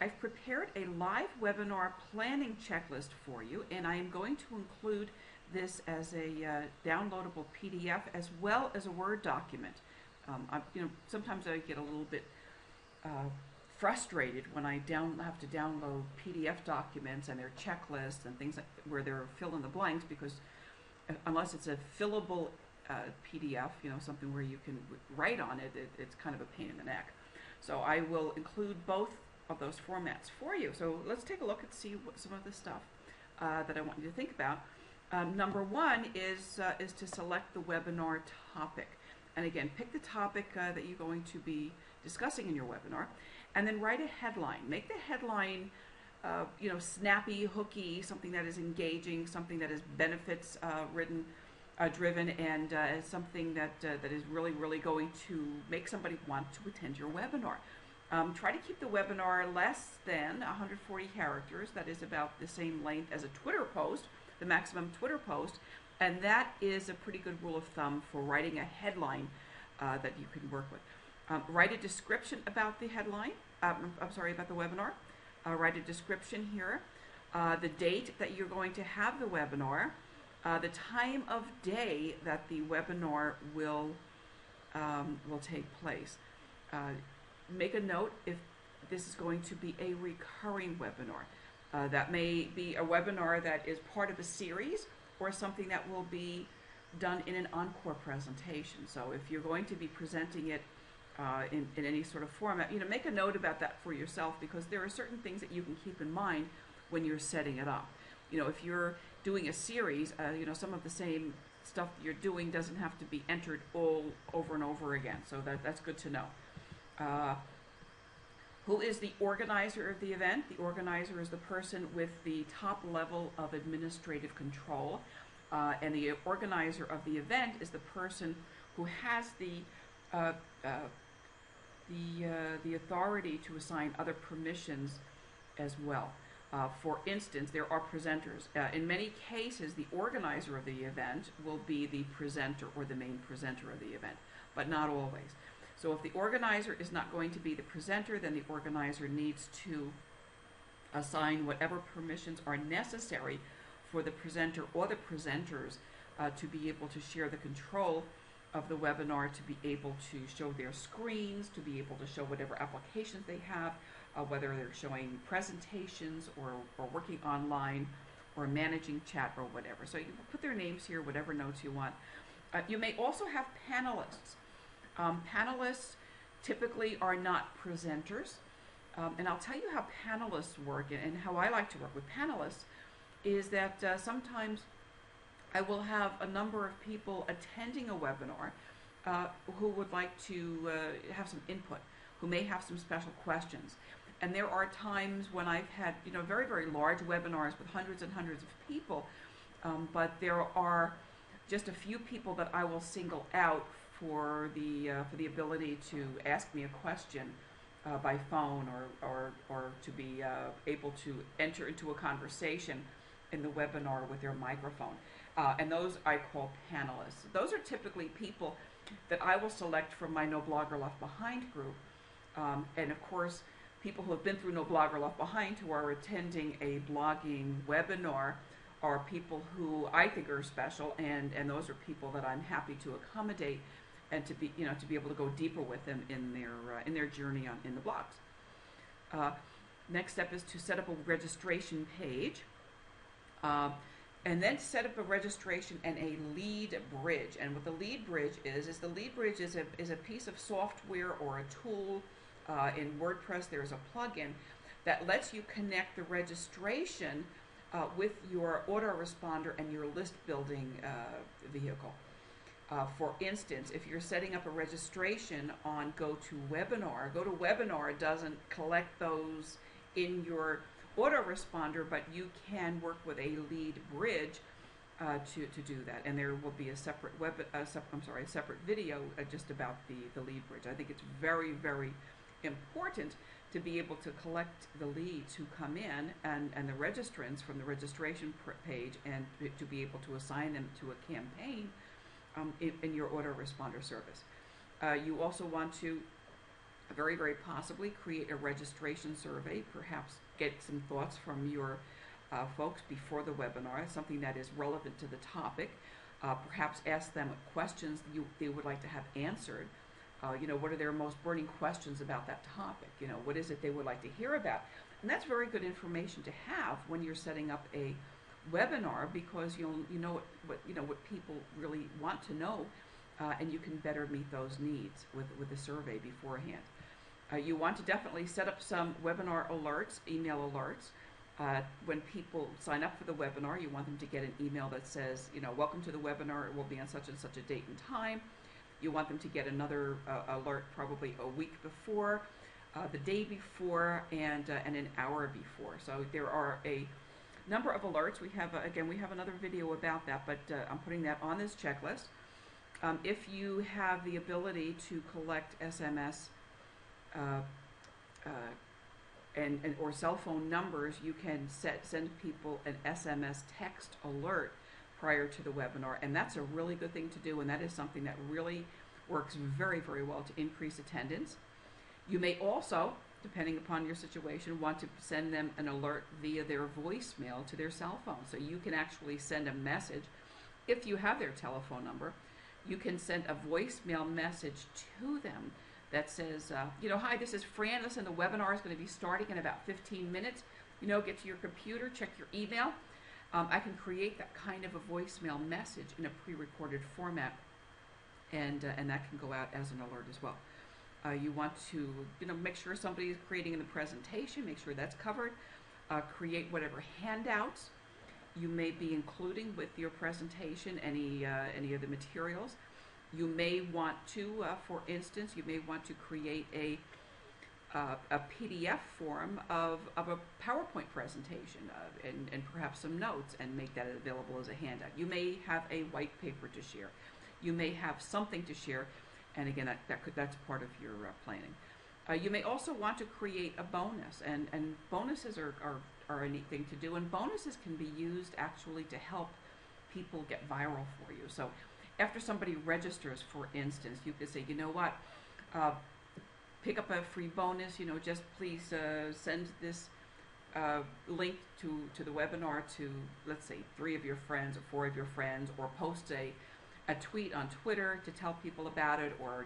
I've prepared a live webinar planning checklist for you, and I am going to include this as a downloadable PDF as well as a Word document. Sometimes I get a little bit uh, frustrated when I have to download PDF documents and their checklists and things like, where they're fill in the blanks, because unless it's a fillable PDF, something where you can write on it, it's kind of a pain in the neck. So I will include both of those formats for you. So let's take a look and see what some of the stuff that I want you to think about. Number one is to select the webinar topic. And again, pick the topic that you're going to be discussing in your webinar, and then write a headline. Make the headline snappy, hooky, something that is engaging, something that is benefits driven, and something that is really, really going to make somebody want to attend your webinar. Try to keep the webinar less than 140 characters. That is about the same length as a Twitter post, the maximum Twitter post, and that is a pretty good rule of thumb for writing a headline that you can work with. Write a description about the headline. About the webinar. Write a description here, the date that you're going to have the webinar, the time of day that the webinar will take place. Make a note if this is going to be a recurring webinar. That may be a webinar that is part of a series, or something that will be done in an encore presentation. So if you're going to be presenting it in any sort of format, make a note about that for yourself, because there are certain things that you can keep in mind when you're setting it up. If you're doing a series, some of the same stuff you're doing doesn't have to be entered all over and over again. So that's good to know. Who is the organizer of the event? The organizer is the person with the top level of administrative control, and the organizer of the event is the person who has the authority to assign other permissions as well. For instance, there are presenters. In many cases, the organizer of the event will be the presenter or the main presenter of the event, but not always. So if the organizer is not going to be the presenter, then the organizer needs to assign whatever permissions are necessary for the presenter or the presenters to be able to share the control of the webinar, to be able to show their screens, to be able to show whatever applications they have, whether they're showing presentations or working online or managing chat or whatever. So you put their names here, whatever notes you want. You may also have panelists. Panelists typically are not presenters, and I'll tell you how panelists work, and how I like to work with panelists is that sometimes I will have a number of people attending a webinar who would like to have some input, who may have some special questions. And there are times when I've had very, very large webinars with hundreds and hundreds of people, but there are just a few people that I will single out for the ability to ask me a question by phone, or to be able to enter into a conversation in the webinar with their microphone. And those I call panelists. Those are typically people that I will select from my No Blogger Left Behind group. And of course, people who have been through No Blogger Left Behind, who are attending a blogging webinar, are people who I think are special, and those are people that I'm happy to accommodate, and to be able to go deeper with them in their journey in the blogs. Next step is to set up a registration page, and then set up a registration and a lead bridge. And what the lead bridge is the lead bridge is a piece of software or a tool. In WordPress, there's a plugin that lets you connect the registration with your autoresponder and your list building vehicle. For instance, if you're setting up a registration on GoToWebinar doesn't collect those in your autoresponder, but you can work with a lead bridge to do that. And there will be a separate separate video just about the lead bridge. I think it's very, very important to be able to collect the leads who come in and the registrants from the registration page, and to be able to assign them to a campaign in your autoresponder service. You also want to very, very possibly create a registration survey, perhaps get some thoughts from your folks before the webinar, something that is relevant to the topic. Perhaps ask them questions they would like to have answered. What are their most burning questions about that topic? What is it they would like to hear about? And that's very good information to have when you're setting up a webinar, because you know what people really want to know, and you can better meet those needs with a survey beforehand. You want to definitely set up some webinar alerts, email alerts. When people sign up for the webinar, you want them to get an email that says, welcome to the webinar, it will be on such and such a date and time. You want them to get another alert probably a week before, the day before, and an hour before. So there are a number of alerts. We have another video about that, but I'm putting that on this checklist. If you have the ability to collect SMS or cell phone numbers, you can send people an SMS text alert prior to the webinar, and that's a really good thing to do, and that is something that really works very, very well to increase attendance. You may also, depending upon your situation, want to send them an alert via their voicemail to their cell phone. So you can actually send a message. If you have their telephone number, you can send a voicemail message to them that says, hi, this is Fran. Listen, the webinar is going to be starting in about 15 minutes. Get to your computer, check your email. I can create that kind of a voicemail message in a pre-recorded format, and that can go out as an alert as well. You want to make sure somebody is creating the presentation, make sure that's covered. Create whatever handouts you may be including with your presentation, any of the materials. You may want to, for instance, create a PDF form of a PowerPoint presentation and perhaps some notes, and make that available as a handout. You may have a white paper to share. You may have something to share, and again, that's part of your planning. You may also want to create a bonus, and bonuses are a neat thing to do, and bonuses can be used actually to help people get viral for you. So after somebody registers, for instance, you could say, pick up a free bonus, just please send this link to the webinar to, let's say, 3 of your friends or 4 of your friends, or post a tweet on Twitter to tell people about it, or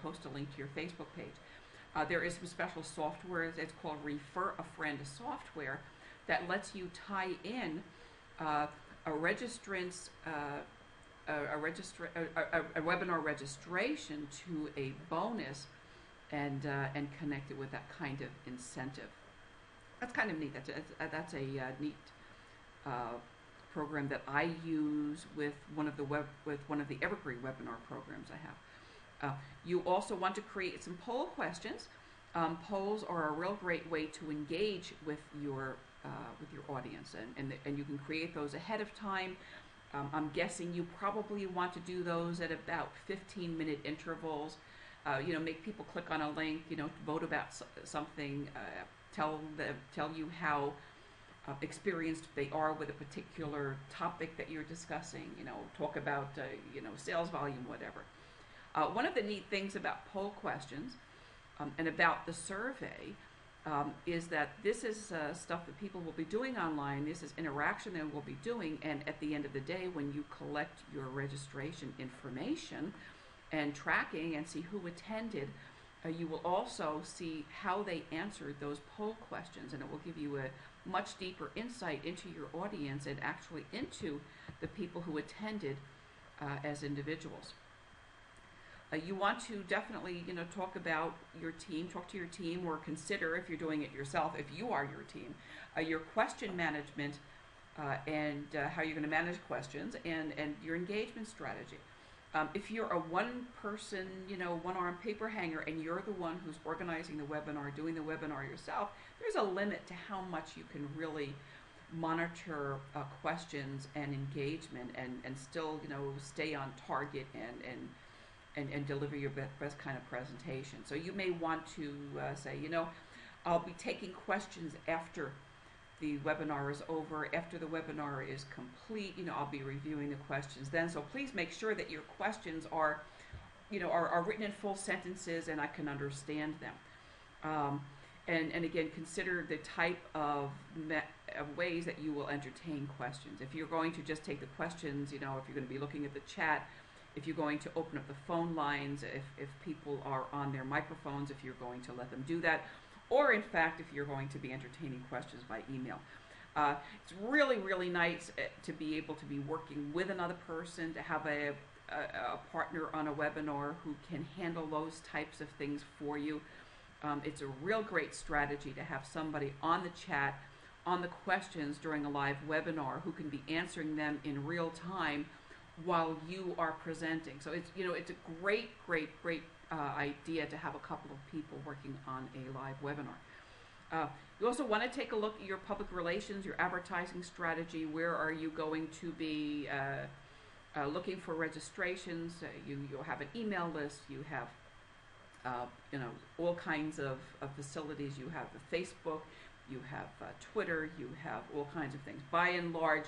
post a link to your Facebook page. There is some special software. It's called Refer a Friend software that lets you tie in a registrant's a webinar registration to a bonus, and connect it with that kind of incentive. That's kind of neat. That's a neat program that I use with one of the Evergreen webinar programs I have. You also want to create some poll questions. Polls are a real great way to engage with your audience, and you can create those ahead of time. I'm guessing you probably want to do those at about 15-minute intervals. Make people click on a link, vote about something, tell you how experienced they are with a particular topic that you're discussing, talk about, sales volume, whatever. One of the neat things about poll questions and about the survey is that this is stuff that people will be doing online. This is interaction they will be doing, and at the end of the day, when you collect your registration information and tracking and see who attended, you will also see how they answered those poll questions, and it will give you a much deeper insight into your audience and actually into the people who attended as individuals. You want to definitely, talk about your team, talk to your team, or consider, if you're doing it yourself, if you are your team, your question management and how you're going to manage questions, and your engagement strategy. If you're a one-person, one-arm paper hanger, and you're the one who's organizing the webinar, doing the webinar yourself, there's a limit to how much you can really monitor questions and engagement, and still, stay on target and deliver your best kind of presentation. So you may want to say, I'll be taking questions after the webinar is over. After the webinar is complete, I'll be reviewing the questions then. So please make sure that your questions are are written in full sentences and I can understand them. And again, consider the type of ways that you will entertain questions. If you're going to just take the questions, if you're going to be looking at the chat, if you're going to open up the phone lines, if people are on their microphones, if you're going to let them do that, or in fact, if you're going to be entertaining questions by email. It's really, really nice to be able to be working with another person, to have a partner on a webinar who can handle those types of things for you. It's a real great strategy to have somebody on the chat, on the questions during a live webinar who can be answering them in real time while you are presenting. So it's a great idea to have a couple of people working on a live webinar. You also want to take a look at your public relations, your advertising strategy. Where are you going to be looking for registrations? You'll have an email list. You have all kinds of facilities. You have the Facebook, you have Twitter, you have all kinds of things. By and large,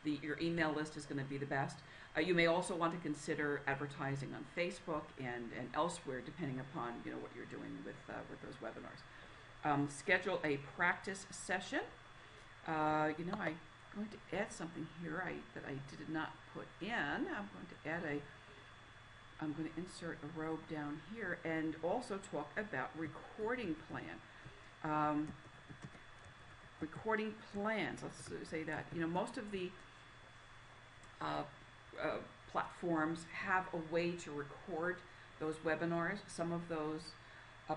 your email list is going to be the best. You may also want to consider advertising on Facebook and elsewhere, depending upon what you're doing with those webinars. Schedule a practice session. I'm going to add something here that I did not put in. I'm going to insert a row down here and also talk about recording plan. Recording plans, let's say that. Most of the platforms have a way to record those webinars. Some of those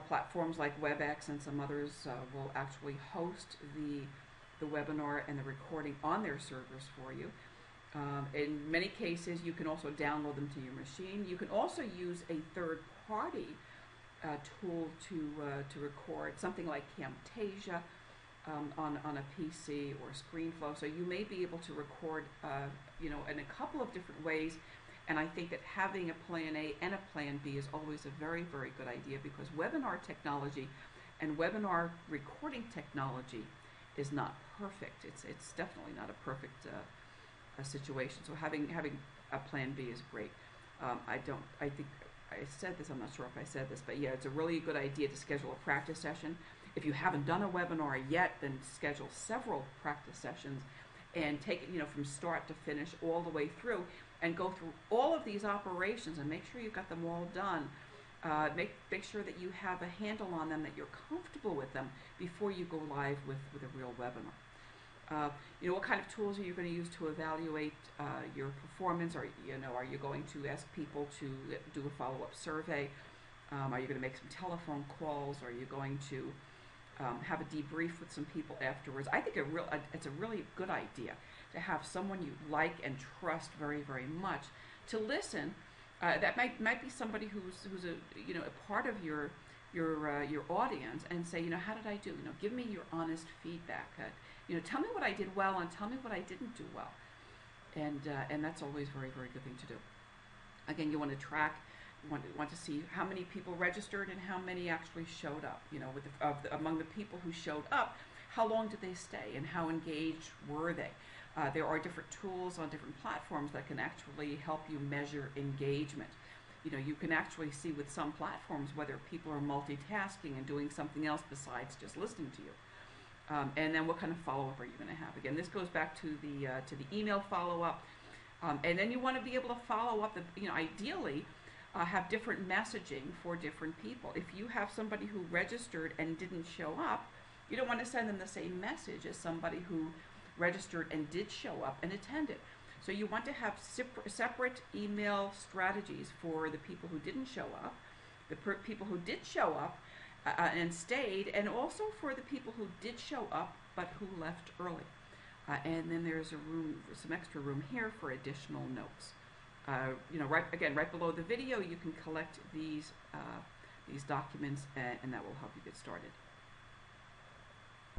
platforms like WebEx and some others will actually host the webinar and the recording on their servers for you. In many cases, you can also download them to your machine. You can also use a third-party tool to record, something like Camtasia on a PC or ScreenFlow. So you may be able to record, in a couple of different ways. And I think that having a plan A and a plan B is always a very, very good idea, because webinar technology and webinar recording technology is not perfect. It's definitely not a perfect situation. So having a plan B is great. I think I said this, I'm not sure if I said this, but yeah, it's a really good idea to schedule a practice session. If you haven't done a webinar yet, then schedule several practice sessions and take it, from start to finish all the way through, and go through all of these operations and make sure you've got them all done. Make sure that you have a handle on them, that you're comfortable with them before you go live with a real webinar. What kind of tools are you going to use to evaluate your performance? Are you going to ask people to do a follow-up survey? Are you going to make some telephone calls? Are you going to have a debrief with some people afterwards? I think it's a really good idea to have someone you like and trust very, very much to listen. That might be somebody who's a part of your audience, and say, how did I do? Give me your honest feedback. Tell me what I did well and tell me what I didn't do well. And that's always a very, very good thing to do. Again, you want to track. You want to see how many people registered and how many actually showed up. Among the people who showed up, how long did they stay and how engaged were they? There are different tools on different platforms that can actually help you measure engagement. You can actually see with some platforms whether people are multitasking and doing something else besides just listening to you. And then what kind of follow-up are you going to have? Again, this goes back to the email follow-up. And then you want to be able to follow up, ideally, have different messaging for different people. If you have somebody who registered and didn't show up, you don't want to send them the same message as somebody who registered and did show up and attended. So you want to have separate email strategies for the people who didn't show up, the people who did show up and stayed, and also for the people who did show up but who left early. And then there's some extra room here for additional notes. Right below the video, you can collect these documents, and that will help you get started.